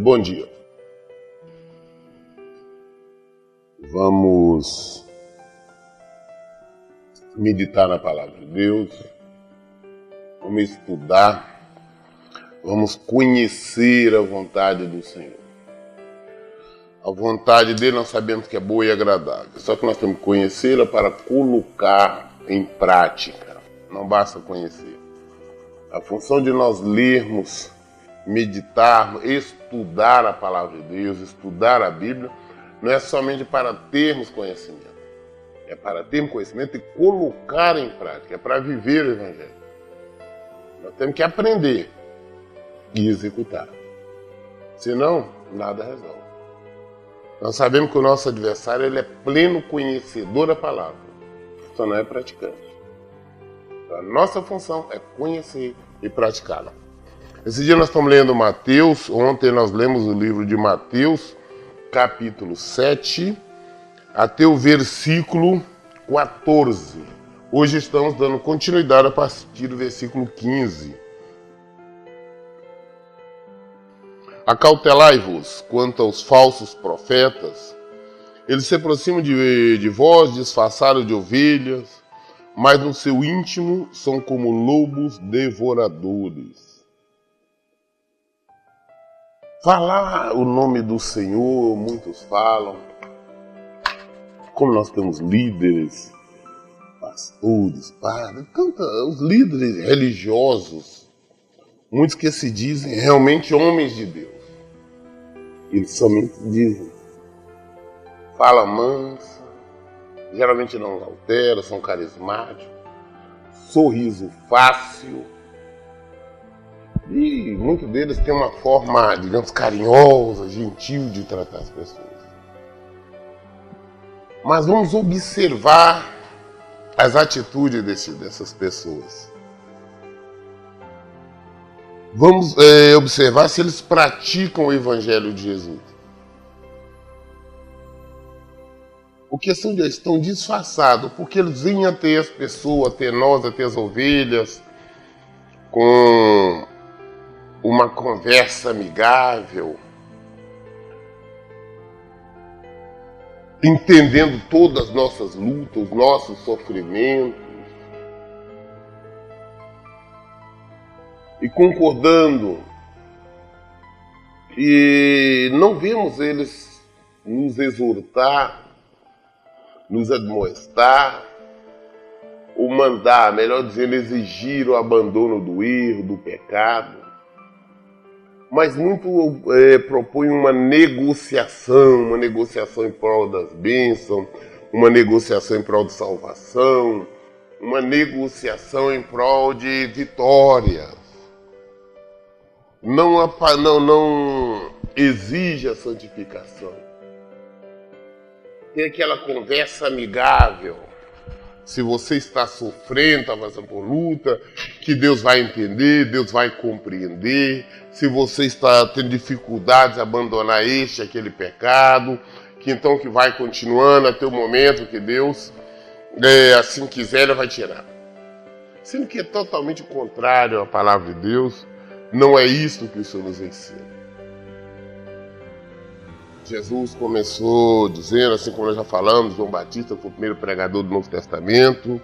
Bom dia. Vamos meditar na palavra de Deus, vamos estudar, vamos conhecer a vontade do Senhor. A vontade dele nós sabemos que é boa e agradável, só que nós temos que conhecê-la para colocar em prática. Não basta conhecer. A função de nós lermos, meditarmos, estudar a palavra de Deus, estudar a Bíblia, não é somente para termos conhecimento. É para termos conhecimento e colocar em prática, é para viver o Evangelho. Nós temos que aprender e executar. Senão, nada resolve. Nós sabemos que o nosso adversário ele é pleno conhecedor da palavra, só não é praticante. Então, a nossa função é conhecer e praticá-la. Esse dia nós estamos lendo Mateus, ontem nós lemos o livro de Mateus, capítulo 7, até o versículo 14. Hoje estamos dando continuidade a partir do versículo 15. Acautelai-vos quanto aos falsos profetas. Eles se aproximam de vós, disfarçados de ovelhas, mas no seu íntimo são como lobos devoradores. Falar o nome do Senhor, muitos falam. Como nós temos líderes, pastores, padres, os líderes religiosos, muitos que se dizem realmente homens de Deus. Eles somente dizem, fala mansa, geralmente não altera, são carismáticos, sorriso fácil. E muitos deles têm uma forma, digamos, carinhosa, gentil de tratar as pessoas. Mas vamos observar as atitudes dessas pessoas. Vamos observar se eles praticam o Evangelho de Jesus. Porque estão disfarçados, porque eles vêm até as pessoas, até nós, até as ovelhas, com uma conversa amigável, entendendo todas as nossas lutas, os nossos sofrimentos, e concordando. E não vemos eles nos exortar, nos admoestar, ou mandar, melhor dizendo, exigir o abandono do erro, do pecado. Mas muito propõe uma negociação em prol das bênçãos, uma negociação em prol de salvação, uma negociação em prol de vitória. Não exige a santificação. Tem aquela conversa amigável. Se você está sofrendo, está passando por luta, que Deus vai entender, Deus vai compreender. Se você está tendo dificuldades, abandonar aquele pecado, que vai continuando até o momento que Deus, assim quiser, Ele vai tirar. Sendo que é totalmente contrário à palavra de Deus, não é isso que o Senhor nos ensina. Jesus começou dizendo, assim como nós já falamos, João Batista foi o primeiro pregador do Novo Testamento,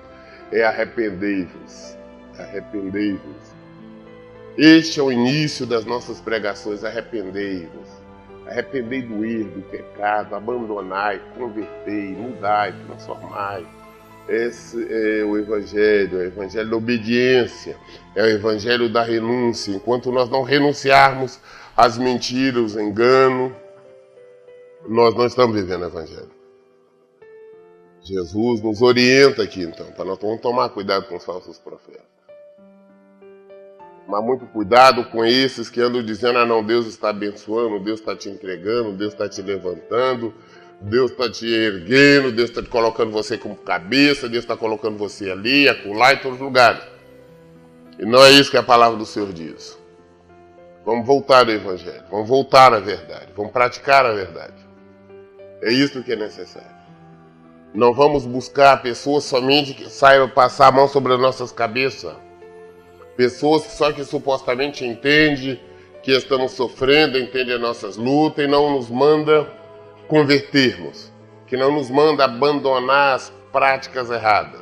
arrependei-vos, arrependei-vos. Este é o início das nossas pregações, arrependei-vos. Arrependei do erro, do pecado, abandonai, convertei, mudai, transformai. Esse é o Evangelho da obediência, é o Evangelho da renúncia. Enquanto nós não renunciarmos às mentiras, ao engano, nós não estamos vivendo o Evangelho. Jesus nos orienta aqui, então, para nós tomar cuidado com os falsos profetas. Tomar muito cuidado com esses que andam dizendo, não, Deus está abençoando, Deus está te entregando, Deus está te levantando, Deus está te erguendo, Deus está te colocando você como cabeça, Deus está colocando você ali, acolá, em todos os lugares. E não é isso que a palavra do Senhor diz. Vamos voltar ao Evangelho, vamos voltar à verdade, vamos praticar a verdade. É isso que é necessário. Não vamos buscar pessoas somente que saibam passar a mão sobre as nossas cabeças. Pessoas que supostamente entendem que estamos sofrendo, entendem as nossas lutas e não nos manda convertermos, que não nos manda abandonar as práticas erradas.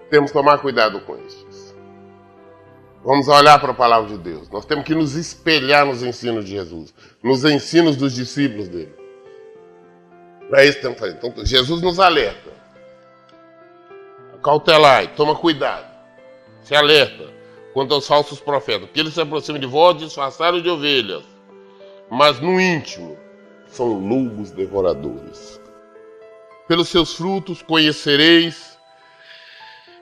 Temos que tomar cuidado com isso. Vamos olhar para a palavra de Deus. Nós temos que nos espelhar nos ensinos de Jesus, nos ensinos dos discípulos dele. É isso que estamos fazendo. Então, Jesus nos alerta. Cautelai, toma cuidado. Se alerta quanto aos falsos profetas, porque eles se aproximam de vós disfarçados de ovelhas, mas no íntimo são lobos devoradores. Pelos seus frutos conhecereis.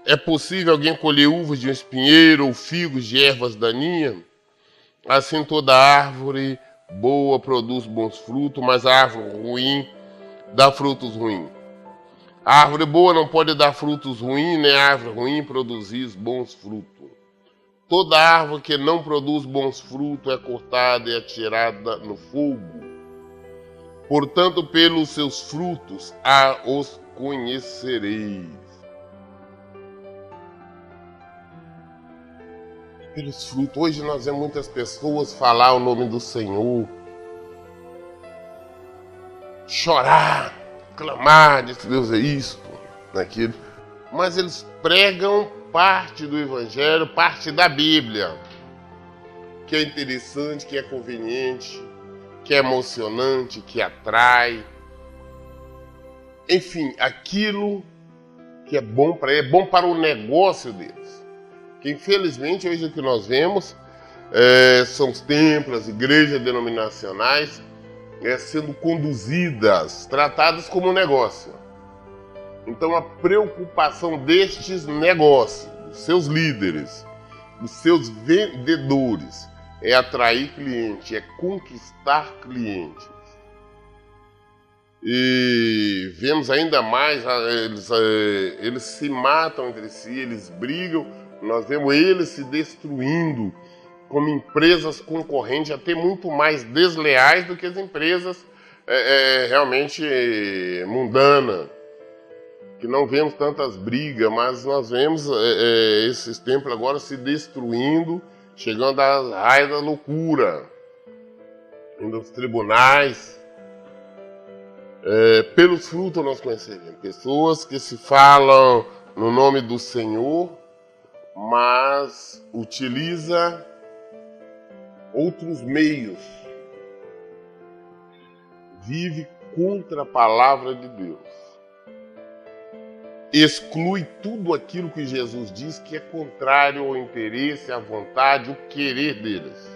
É possível alguém colher uvas de um espinheiro ou figos de ervas daninhas? Assim toda árvore boa produz bons frutos, mas a árvore ruim dá frutos ruins. A árvore boa não pode dar frutos ruins, nem a árvore ruim produzir bons frutos. Toda árvore que não produz bons frutos é cortada e atirada no fogo. Portanto, pelos seus frutos os conhecereis. Pelos frutos. Hoje nós vemos muitas pessoas falar o nome do Senhor, chorar, clamar, dizer Deus é isto, aquilo, mas eles pregam parte do Evangelho, parte da Bíblia, que é interessante, que é conveniente, que é emocionante, que atrai. Enfim, aquilo que é bom para ele, é bom para o negócio deles. Que infelizmente hoje o que nós vemos são os templos, as igrejas denominacionais sendo conduzidas, tratadas como negócio. Então a preocupação destes negócios, dos seus líderes, dos seus vendedores, é atrair cliente, é conquistar clientes. E vemos ainda mais, eles se matam entre si, eles brigam, nós vemos eles se destruindo como empresas concorrentes, até muito mais desleais do que as empresas realmente mundanas, que não vemos tantas brigas, mas nós vemos esses templos agora se destruindo, chegando às raias da loucura, indo aos tribunais. Pelos frutos nós conhecemos pessoas que se falam no nome do Senhor, mas utiliza outros meios, vive contra a palavra de Deus, exclui tudo aquilo que Jesus diz que é contrário ao interesse, à vontade, ao querer deles.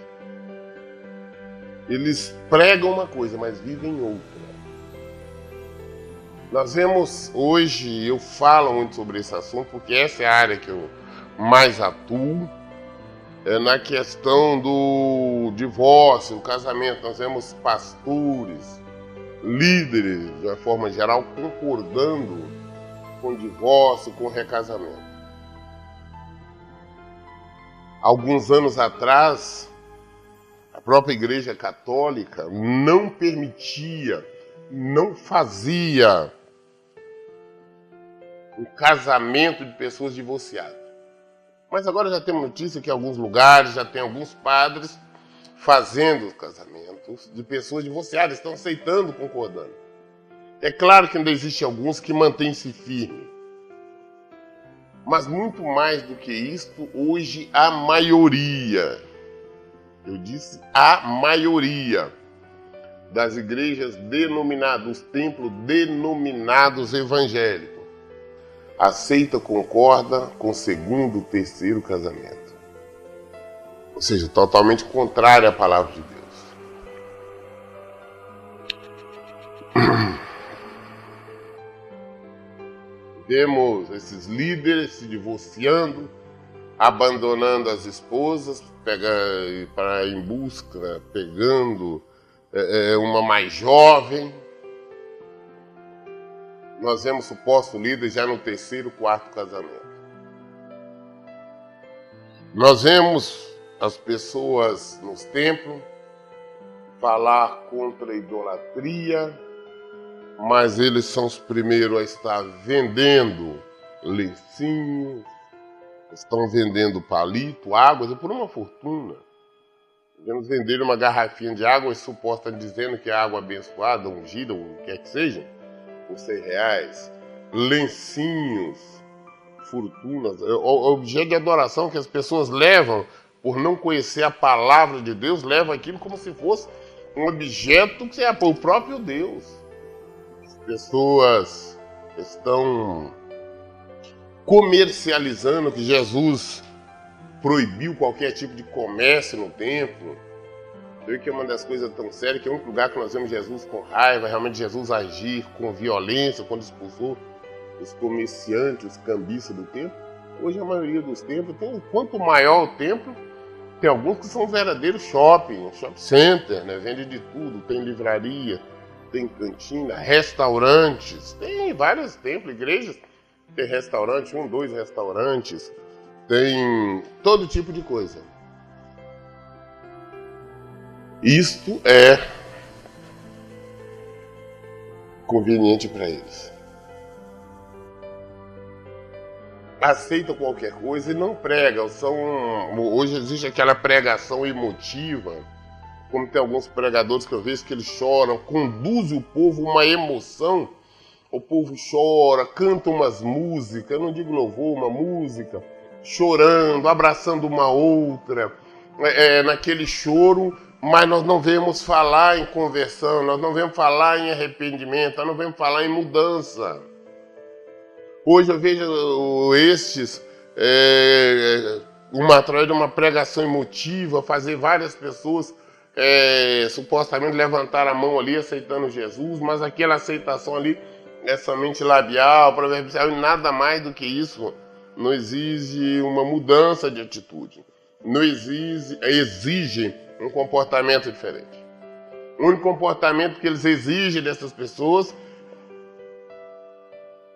Eles pregam uma coisa, mas vivem outra. Nós vemos hoje, eu falo muito sobre esse assunto, porque essa é a área que eu mais atuo, na questão do divórcio, do casamento. Nós vemos pastores, líderes, de uma forma geral, concordando com o divórcio, com o recasamento. Alguns anos atrás, a própria Igreja Católica não permitia, não fazia um casamento de pessoas divorciadas. Mas agora já temos notícia que em alguns lugares já tem alguns padres fazendo casamentos de pessoas divorciadas, estão aceitando, concordando. É claro que ainda existe alguns que mantêm-se firmes. Mas muito mais do que isto, hoje a maioria, eu disse a maioria das igrejas denominadas, dos templos denominados evangélicos, aceita, concorda com o segundo, terceiro casamento. Ou seja, totalmente contrário à palavra de Deus. Vemos esses líderes se divorciando, abandonando as esposas, para em busca, pegando uma mais jovem. Nós vemos supostos líderes já no terceiro, quarto casamento. Nós vemos as pessoas nos templos falar contra a idolatria, mas eles são os primeiros a estar vendendo lencinhos, estão vendendo palito, águas, e por uma fortuna. Podemos vender uma garrafinha de água e suposta dizendo que é água abençoada, ungida, o que quer que seja, por R$100. Lencinhos, fortunas, objeto de adoração que as pessoas levam por não conhecer a palavra de Deus, levam aquilo como se fosse um objeto que é o próprio Deus. As pessoas estão comercializando que Jesus proibiu qualquer tipo de comércio no templo. Eu que é uma das coisas tão sérias, que é um lugar que nós vemos Jesus com raiva, realmente Jesus agir com violência quando expulsou os comerciantes, os cambistas do templo. Hoje a maioria dos templos, quanto maior o templo, tem alguns que são verdadeiros shopping center, né? Vende de tudo, tem livraria, tem cantina, restaurantes, tem vários templos, igrejas, tem restaurante, 1, 2 restaurantes, tem todo tipo de coisa. Isto é conveniente para eles. Aceitam qualquer coisa e não pregam. Hoje existe aquela pregação emotiva, como tem alguns pregadores que eu vejo que eles choram, conduzem o povo a uma emoção. O povo chora, canta umas músicas, eu não digo louvor, uma música, chorando, abraçando uma outra, naquele choro, mas nós não vemos falar em conversão, nós não vemos falar em arrependimento, nós não vemos falar em mudança. Hoje eu vejo através de uma pregação emotiva, fazer várias pessoas supostamente levantar a mão ali aceitando Jesus, mas aquela aceitação ali é somente labial, proverbial e nada mais do que isso. Não exige uma mudança de atitude, não exige um comportamento diferente. O único comportamento que eles exigem dessas pessoas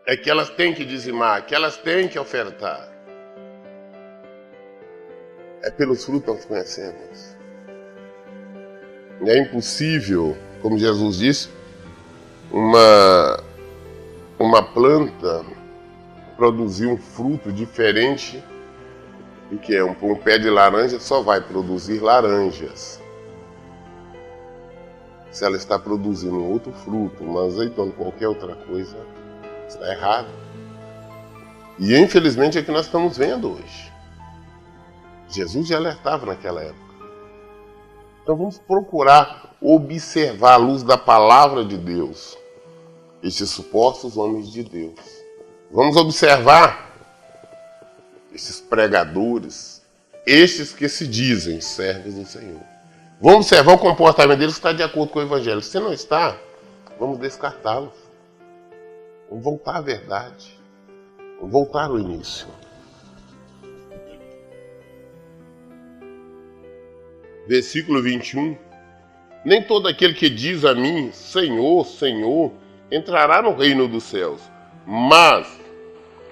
é que elas têm que dizimar, que elas têm que ofertar. É pelos frutos nós conhecemos. E é impossível, como Jesus disse, uma planta produzir um fruto diferente do que é um pé de laranja só vai produzir laranjas. Se ela está produzindo um outro fruto, uma azeitona, qualquer outra coisa, está errado. E infelizmente é o que nós estamos vendo hoje. Jesus já alertava naquela época. Então vamos procurar observar à luz da palavra de Deus esses supostos homens de Deus. Vamos observar esses pregadores, estes que se dizem servos do Senhor. Vamos observar o comportamento deles que está de acordo com o Evangelho. Se não está, vamos descartá-los. Vamos voltar à verdade. Vamos voltar ao início. Versículo 21. Nem todo aquele que diz a mim, Senhor, Senhor, entrará no reino dos céus, mas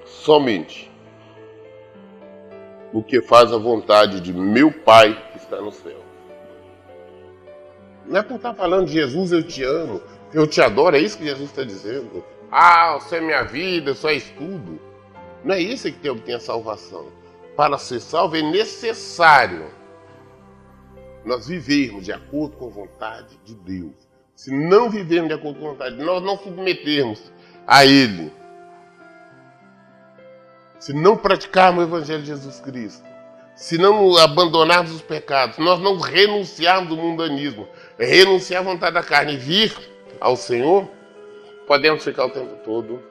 somente o que faz a vontade de meu Pai que está no céu. Não é por estar falando de Jesus, eu te amo, eu te adoro, é isso que Jesus está dizendo. Você é minha vida, isso é tudo. Não é isso que obtém a salvação. Para ser salvo é necessário nós vivermos de acordo com a vontade de Deus. Se não vivermos de acordo com a vontade, nós não submetermos a Ele. Se não praticarmos o Evangelho de Jesus Cristo, se não abandonarmos os pecados, nós não renunciarmos do mundanismo, renunciar à vontade da carne e vir ao Senhor, podemos ficar o tempo todo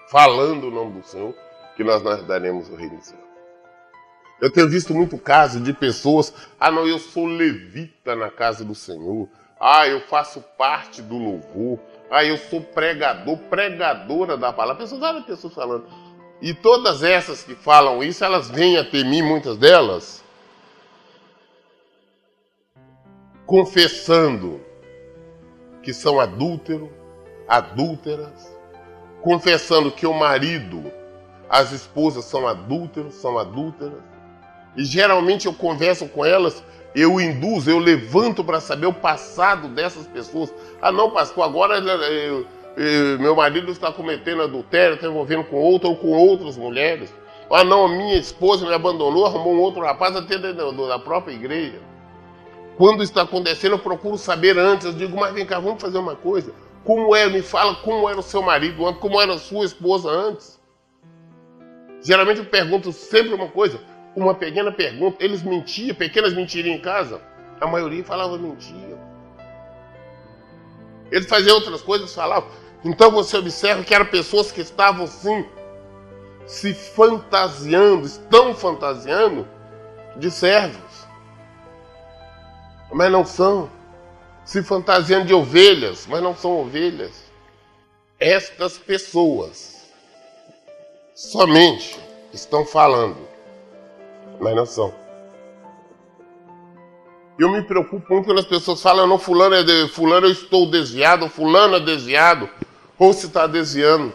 falando o nome do Senhor, que nós daremos o reino do Senhor. Eu tenho visto muito caso de pessoas, não, eu sou levita na casa do Senhor, eu faço parte do louvor, eu sou pregador, pregadora da palavra. Várias pessoas falando. E todas essas que falam isso, elas vêm até mim, muitas delas, confessando que são adúlteras, confessando que o marido, as esposas são adúlteras, e geralmente eu converso com elas Eu induzo, eu levanto para saber o passado dessas pessoas. Ah não, pastor, agora meu marido está cometendo adultério, está envolvendo com outra ou com outras mulheres. Ah não, minha esposa me abandonou, arrumou um outro rapaz até da própria igreja. Quando está acontecendo, eu procuro saber antes. Eu digo, mas vem cá, vamos fazer uma coisa. Como era? Me fala como era o seu marido antes, como era a sua esposa antes. Geralmente eu pergunto sempre uma coisa, uma pequena pergunta. Eles mentiam, pequenas mentirinhas em casa? A maioria falava mentira. Eles faziam outras coisas, falavam. Então você observa que eram pessoas que estavam sim, se fantasiando, estão fantasiando de servos. Mas não são. Se fantasiando de ovelhas, mas não são ovelhas. Estas pessoas somente estão falando, mas não são. Eu me preocupo muito quando as pessoas falam, não, fulano eu estou desviado, fulano é desviado, ou se está desviando.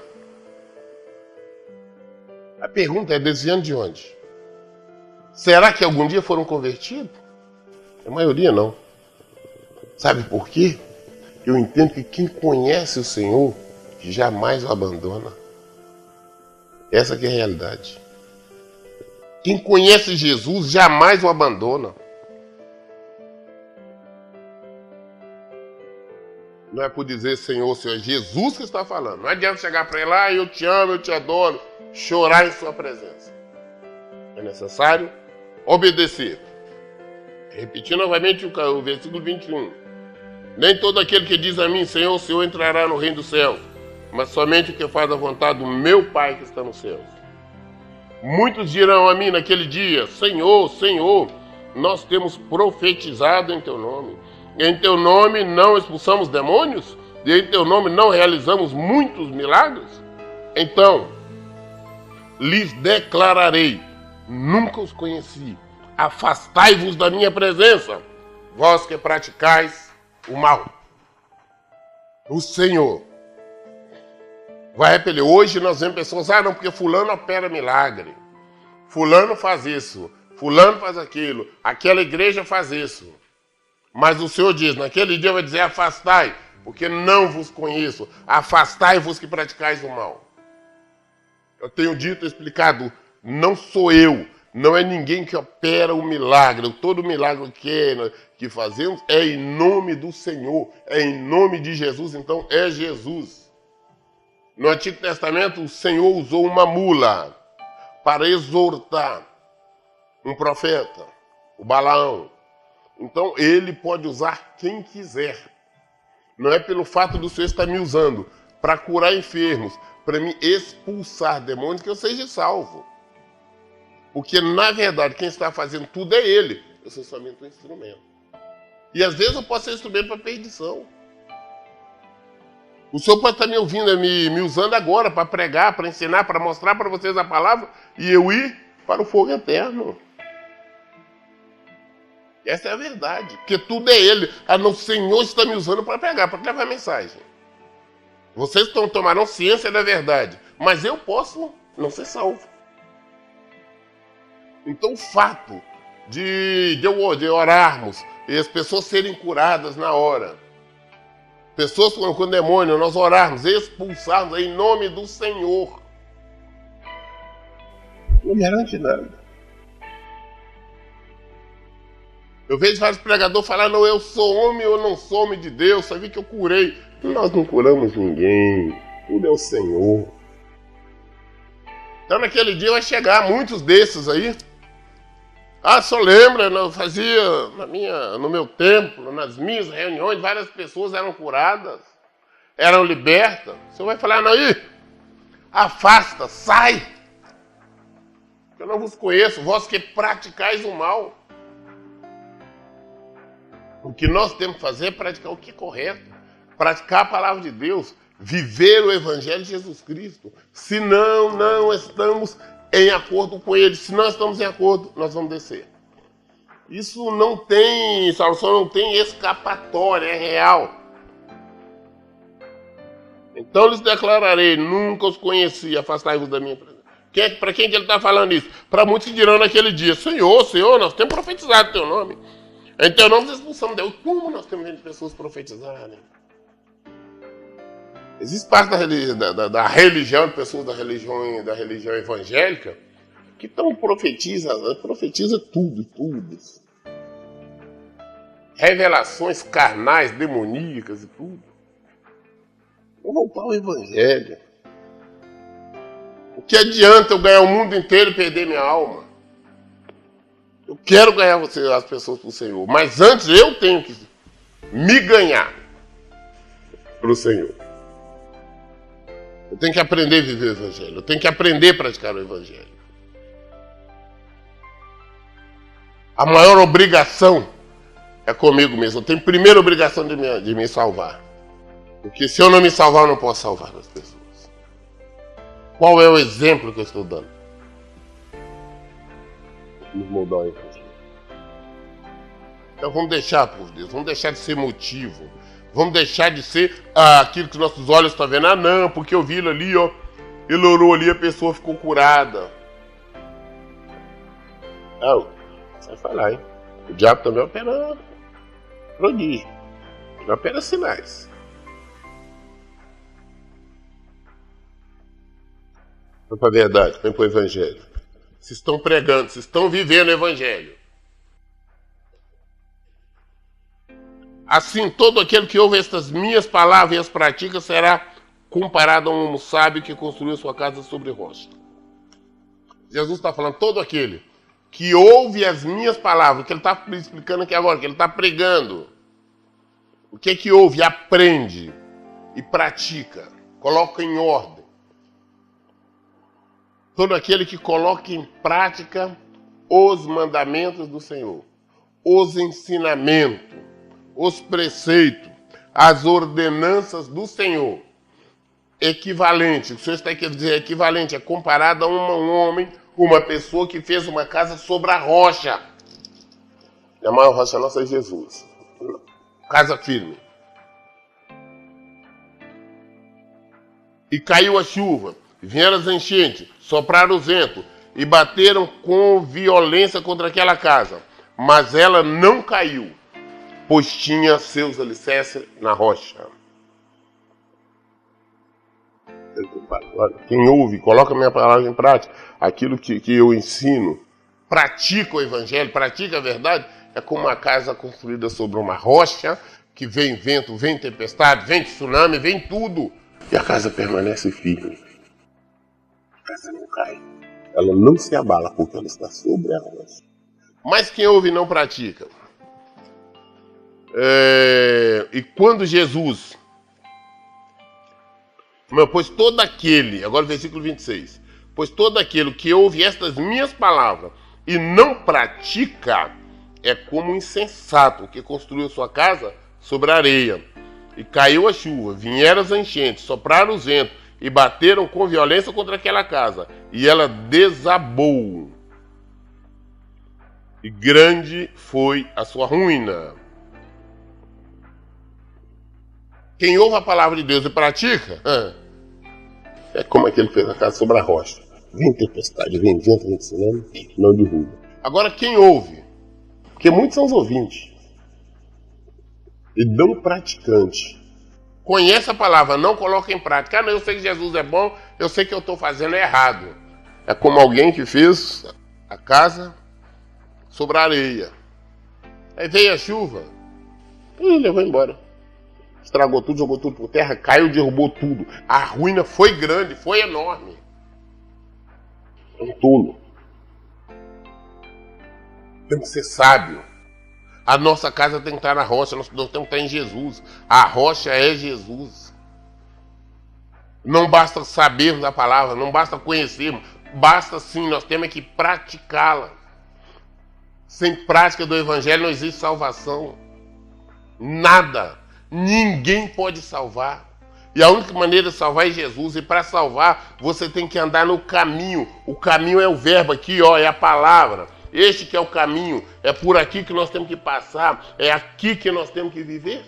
A pergunta é, desviando de onde? Será que algum dia foram convertidos? A maioria não. Sabe por quê? Eu entendo que quem conhece o Senhor jamais o abandona. Essa que é a realidade. Quem conhece Jesus jamais o abandona. Não é por dizer Senhor, Senhor, é Jesus que está falando. Não adianta chegar para ele, eu te amo, eu te adoro, chorar em sua presença. É necessário obedecer. Repetindo novamente o versículo 21. Nem todo aquele que diz a mim, Senhor, Senhor, entrará no reino dos céus, mas somente o que faz a vontade do meu Pai que está nos céus. Muitos dirão a mim naquele dia, Senhor, Senhor, nós temos profetizado em teu nome. Em teu nome não expulsamos demônios? E em teu nome não realizamos muitos milagres? Então, lhes declararei, nunca os conheci. Afastai-vos da minha presença, vós que praticais o mal. O Senhor vai repelir. Hoje nós vemos pessoas, não, porque fulano opera milagre. Fulano faz isso. Fulano faz aquilo. Aquela igreja faz isso. Mas o Senhor diz, naquele dia vai dizer, afastai, porque não vos conheço. Afastai-vos que praticais o mal. Eu tenho dito, explicado, não sou eu. Não é ninguém que opera o milagre. Todo milagre que fazemos é em nome do Senhor, é em nome de Jesus, então é Jesus. No Antigo Testamento, o Senhor usou uma mula para exortar um profeta, o Balaão. Então ele pode usar quem quiser. Não é pelo fato do Senhor estar me usando para curar enfermos, para me expulsar demônios que eu seja salvo. Porque, na verdade, quem está fazendo tudo é ele. Eu sou somente um instrumento. E, às vezes, eu posso ser instrumento para perdição. O Senhor pode estar me ouvindo, me usando agora para pregar, para ensinar, para mostrar para vocês a palavra e eu ir para o fogo eterno. Essa é a verdade. Porque tudo é ele. O Senhor está me usando para pregar, para levar a mensagem. Vocês tomarão ciência da verdade. Mas eu posso não ser salvo. Então o fato de orarmos e as pessoas serem curadas na hora, pessoas com demônio, nós orarmos, expulsarmos em nome do Senhor, não garante nada. Eu vejo vários pregadores falar, não, eu sou homem ou não sou homem de Deus, só vi que eu curei. Nós não curamos ninguém, tudo é o Senhor. Então naquele dia vai chegar muitos desses aí. Só lembra, eu fazia no meu templo, nas minhas reuniões, várias pessoas eram curadas, eram libertas. Você vai falar, não, afasta, sai. Eu não vos conheço, vós que praticais o mal. O que nós temos que fazer é praticar o que é correto, praticar a palavra de Deus, viver o Evangelho de Jesus Cristo. Senão, não estamos em acordo com ele. Se nós estamos em acordo, nós vamos descer. Isso não tem, salvação não tem escapatória, é real. Então lhes declararei, nunca os conheci, afastai-vos da minha presença. Para quem que ele está falando isso? Para muitos que dirão naquele dia, Senhor, Senhor, nós temos profetizado o teu nome. Então nós expulsamos Deus. Como nós temos vendo pessoas profetizarem? Existe parte da religião, de pessoas da religião evangélica, que estão profetiza tudo. Revelações carnais, demoníacas e tudo. Vou voltar ao evangelho. O que adianta eu ganhar o mundo inteiro e perder minha alma? Eu quero ganhar as pessoas para o Senhor, mas antes eu tenho que me ganhar para o Senhor. Eu tenho que aprender a viver o evangelho. Eu tenho que aprender a praticar o evangelho. A maior obrigação é comigo mesmo. Eu tenho a primeira obrigação de me salvar. Porque se eu não me salvar, eu não posso salvar as pessoas. Qual é o exemplo que eu estou dando? Nos moldar o evangelho. Então vamos deixar, por Deus, vamos deixar de ser motivo. Vamos deixar de ser aquilo que nossos olhos estão vendo. Ah, não, porque eu vi ele ali, ó. Ele orou ali, a pessoa ficou curada. Não, você vai falar, hein? O diabo também opera prodígio. Ele opera sinais. Foi para a verdade, foi para o evangelho. Vocês estão pregando, vocês estão vivendo o evangelho. Assim, todo aquele que ouve estas minhas palavras e as pratica será comparado a um homem sábio que construiu sua casa sobre rocha. Jesus está falando, todo aquele que ouve as minhas palavras, o que ele está explicando aqui agora, o que ele está pregando. O que é que ouve? Aprende e pratica, coloca em ordem. Todo aquele que coloca em prática os mandamentos do Senhor, os ensinamentos, os preceitos, as ordenanças do Senhor. Equivalente, o que o Senhor está querendo dizer equivalente, é comparado a um homem, uma pessoa que fez uma casa sobre a rocha. E a maior rocha nossa é Jesus. Casa firme. E caiu a chuva, vieram as enchentes, sopraram os ventos e bateram com violência contra aquela casa. Mas ela não caiu, pois tinha seus alicerces na rocha. Quem ouve, coloca a minha palavra em prática, aquilo que eu ensino, pratica o evangelho, pratica a verdade, é como uma casa construída sobre uma rocha, que vem vento, vem tempestade, vem tsunami, vem tudo, e a casa permanece firme. A casa não cai. Ela não se abala porque ela está sobre a rocha. Mas quem ouve não pratica. E quando Jesus... Pois todo aquele, agora o versículo 26, pois todo aquele que ouve estas minhas palavras e não pratica, é como um insensato que construiu sua casa sobre a areia. E caiu a chuva, vieram as enchentes, sopraram os ventos e bateram com violência contra aquela casa. E ela desabou. E grande foi a sua ruína. Quem ouve a palavra de Deus e pratica, é como aquele que fez a casa sobre a rocha. Vem tempestade, vem vento, vem tsunami, não derruba. Agora quem ouve, porque muitos são os ouvintes, e não praticantes, conhece a palavra, não coloca em prática. Não, eu sei que Jesus é bom, eu sei que eu estou fazendo errado. É como alguém que fez a casa sobre a areia. Aí veio a chuva e levou embora. Estragou tudo, jogou tudo por terra, caiu, derrubou tudo. A ruína foi grande, foi enorme. É um tolo. Tem que ser sábio. A nossa casa tem que estar na rocha, nós temos que estar em Jesus. A rocha é Jesus. Não basta sabermos a palavra, não basta conhecermos. Basta sim, nós temos que praticá-la. Sem prática do evangelho não existe salvação. Nada. Ninguém pode salvar. E a única maneira de salvar é Jesus. E para salvar, você tem que andar no caminho. O caminho é o verbo aqui, ó, é a palavra. Este que é o caminho. É por aqui que nós temos que passar. É aqui que nós temos que viver.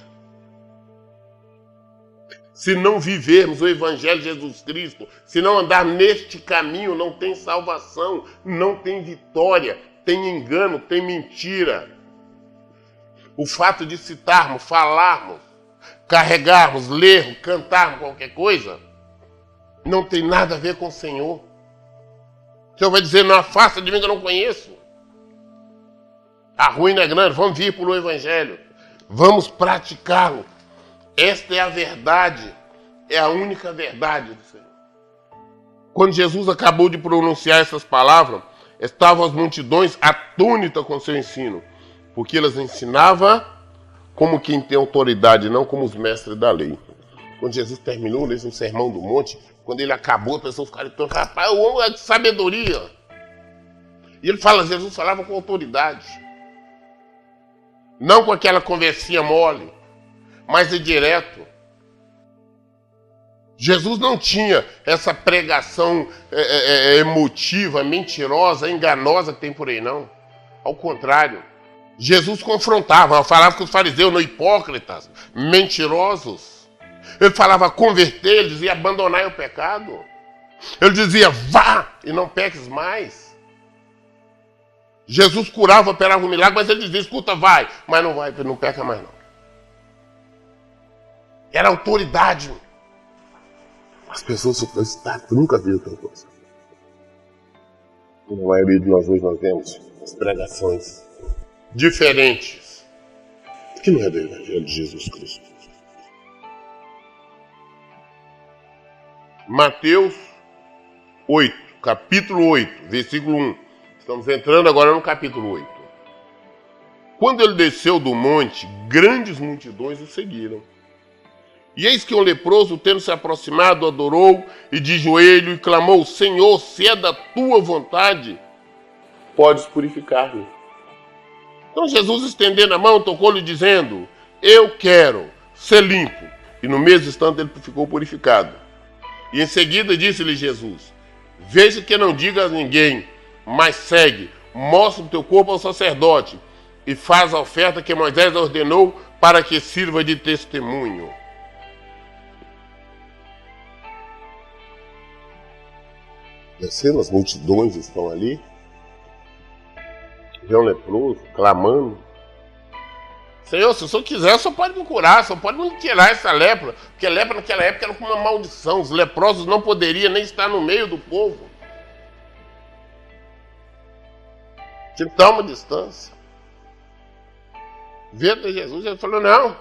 Se não vivermos o evangelho de Jesus Cristo, se não andar neste caminho, não tem salvação, não tem vitória, tem engano, tem mentira. O fato de citarmos, falarmos, carregarmos, lermos, cantarmos qualquer coisa, não tem nada a ver com o Senhor. O Senhor vai dizer, não afasta de mim que eu não conheço. A ruína é grande, vamos vir para o Evangelho. Vamos praticá-lo. Esta é a verdade, é a única verdade do Senhor. Quando Jesus acabou de pronunciar essas palavras, estavam as multidões atônitas com seu ensino, porque elas ensinavam como quem tem autoridade, não como os mestres da lei. Quando Jesus terminou nesse sermão do monte, quando ele acabou, as pessoas ficaram todas, rapaz, o homem é de sabedoria. E ele fala, Jesus falava com autoridade. Não com aquela conversinha mole, mas é direto. Jesus não tinha essa pregação emotiva, mentirosa, enganosa que tem por aí, não. Ao contrário. Jesus confrontava, falava com os fariseus, não hipócritas, mentirosos. Ele falava converter, ele dizia abandonar o pecado. Ele dizia vá e não peques mais. Jesus curava, operava um milagre, mas ele dizia, escuta, vai, mas não vai, não peca mais não. Era autoridade. As pessoas nunca viram tal coisa. Na maioria de nós hoje nós vemos as pregações diferentes, que não é do Evangelho de Jesus Cristo. Mateus 8, capítulo 8, versículo 1. Estamos entrando agora no capítulo 8. Quando ele desceu do monte, grandes multidões o seguiram. E eis que um leproso, tendo se aproximado, adorou e de joelho e clamou, Senhor, se é da tua vontade, podes purificar-me. Então Jesus, estendendo a mão, tocou-lhe dizendo, eu quero ser limpo. E no mesmo instante ele ficou purificado. E em seguida disse-lhe Jesus, veja que não diga a ninguém, mas segue, mostra o teu corpo ao sacerdote e faz a oferta que Moisés ordenou para que sirva de testemunho. Descendo, as multidões estão ali, vê um leproso clamando, Senhor, se o Senhor quiser, o Senhor pode me curar, o Senhor pode me tirar essa lepra, porque a lepra naquela época era como uma maldição, os leprosos não poderiam nem estar no meio do povo. Tinha que dar uma distância. Veio até Jesus, ele falou, não,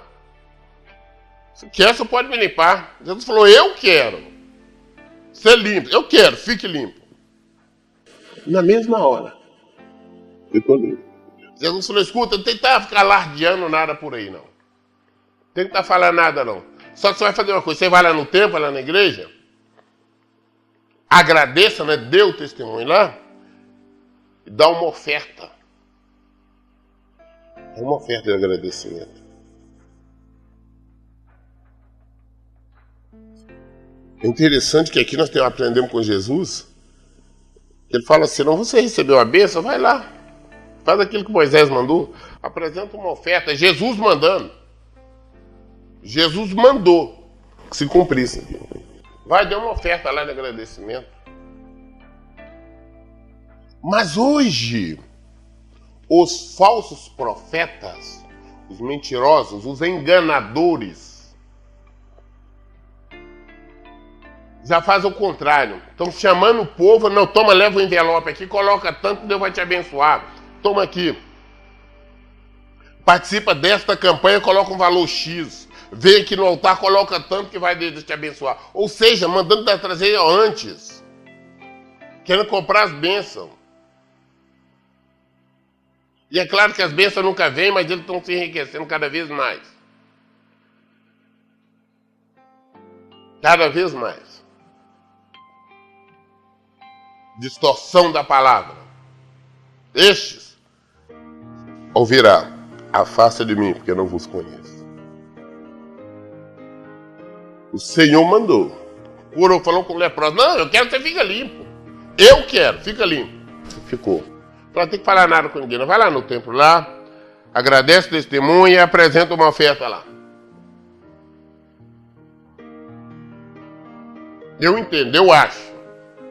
se quer, o Senhor pode me limpar. Jesus falou, eu quero ser limpo, eu quero, fique limpo. Na mesma hora, ficou limpo. Jesus falou, escuta, não tem que ficar alardeando nada por aí, não. Não tem que estar falando nada, não. Só que você vai fazer uma coisa, você vai lá no templo, lá na igreja, agradeça, né, dê o testemunho lá, e dá uma oferta. É uma oferta de agradecimento. É interessante que aqui nós aprendemos com Jesus, ele fala assim, não, você recebeu a bênção, vai lá. Faz aquilo que Moisés mandou, apresenta uma oferta, Jesus mandando. Jesus mandou que se cumprisse. Vai dar uma oferta lá de agradecimento. Mas hoje, os falsos profetas, os mentirosos, os enganadores, já fazem o contrário. Estão chamando o povo, não, toma, leva o envelope aqui, coloca tanto, Deus vai te abençoar. Toma aqui. Participa desta campanha, coloca um valor X. Vem aqui no altar, coloca tanto que vai Deus te abençoar. Ou seja, mandando trazer antes. Querendo comprar as bênçãos. E é claro que as bênçãos nunca vêm, mas eles estão se enriquecendo cada vez mais. Cada vez mais. Distorção da palavra. Estes ouvirá, afasta de mim, porque eu não vos conheço. O Senhor mandou. Curou, falou com o leproso, não, eu quero que você fique limpo. Eu quero, fica limpo. Ficou. Não tem que falar nada com ninguém, não vai lá no templo lá, agradece o testemunho e apresenta uma oferta lá. Eu entendo, eu acho.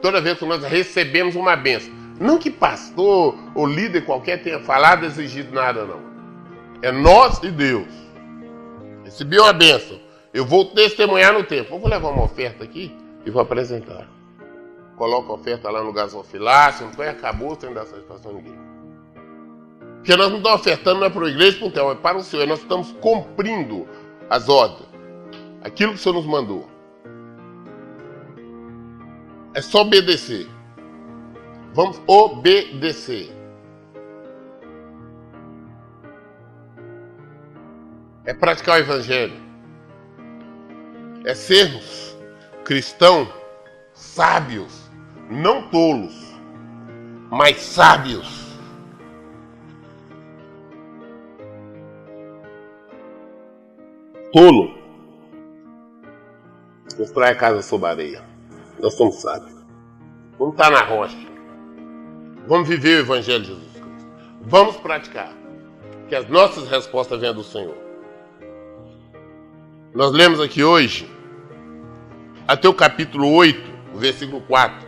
Toda vez que nós recebemos uma bênção, não que pastor ou líder qualquer tenha falado, exigido nada, não. É nós e Deus. Recebi uma bênção. Eu vou testemunhar no tempo. Eu vou levar uma oferta aqui e vou apresentar. Coloca a oferta lá no gasofilácio, não põe, acabou, sem dar satisfação a ninguém. Porque nós não estamos ofertando, não é para a igreja, é para o Senhor. Nós estamos cumprindo as ordens. Aquilo que o Senhor nos mandou. É só obedecer. Vamos obedecer. É praticar o evangelho. É sermos cristãos sábios, não tolos, mas sábios. Tolo constrói a casa sob a areia. Nós somos sábios. Vamos estar na rocha. Vamos viver o evangelho de Jesus Cristo. Vamos praticar. Que as nossas respostas venham do Senhor. Nós lemos aqui hoje até o capítulo 8, o versículo 4.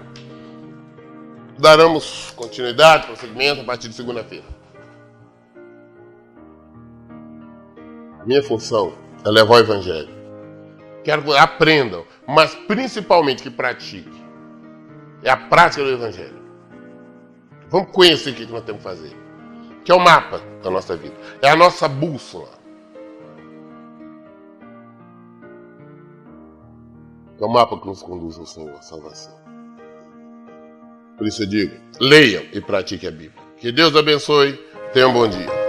Daremos continuidade, prosseguimento a partir de segunda-feira. A minha função é levar o evangelho. Quero que aprendam, mas principalmente que pratiquem. É a prática do evangelho. Vamos conhecer o que nós temos que fazer. Que é o mapa da nossa vida. É a nossa bússola. É o mapa que nos conduz ao Senhor, à salvação. Por isso eu digo, leiam e pratiquem a Bíblia. Que Deus abençoe. Tenham um bom dia.